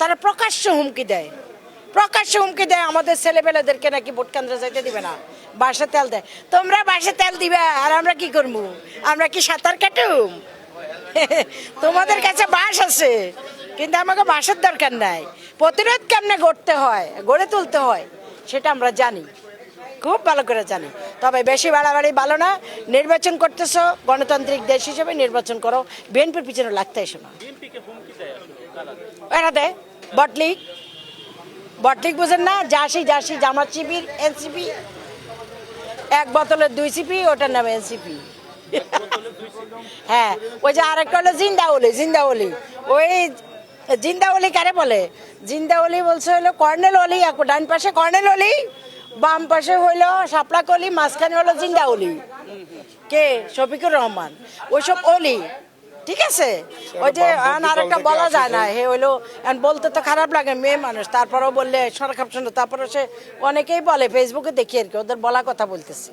তারা প্রকাশ্য হুমকি দেয় আমাদের ছেলেবেলাদেরকে নাকি ভোট কেন্দ্রে যাইতে দিবে না, বাসে তেল দেয়। তোমরা বাসে তেল দিবে আর আমরা কি করবো? আমরা কি সাঁতার কাটুম? তোমাদের কাছে বাস আছে, কিন্তু আমাকে বাসের দরকার নাই। প্রতিরোধ কেমনে গড়ে তুলতে হয় সেটা আমরা জানি, খুব ভালো করে জানি। তবে বেশি বাড়াবাড়ি ভালো না। নির্বাচন করতেছো, গণতান্ত্রিক দেশ হিসেবে নির্বাচন করো, বিএনপির পিছনে লাগতে এসো না। এরা দেয় বটলিক বুঝেন না? জাসি জামাত শিবির এনসিপি, এক বোতলের 2 সিপি, ওটার নাম এনসিপি। হ্যাঁ, ওই যে আরেকটা হলো জিন্দাওলি। ওই জিন্দাওলি কারে বলে? জিন্দাওলি বলছে হলো কর্নেল অলি, ডান পাশে কর্নেল অলি, বাম পাশে হইলো শাপলাক অলি, মাঝখানে হলো জিন্দাওলি। কে? শফিকুর রহমান। ওইসব অলি, ঠিক আছে। ওই যে আরেকটা বলা যায় না, হে হইলো বলতে তো খারাপ লাগে, মেয়ে মানুষ, তারপরেও বললে সরকার, তারপরে সে অনেকেই বলে, ফেসবুকে দেখি আর কি, ওদের বলা কথা বলতেছি।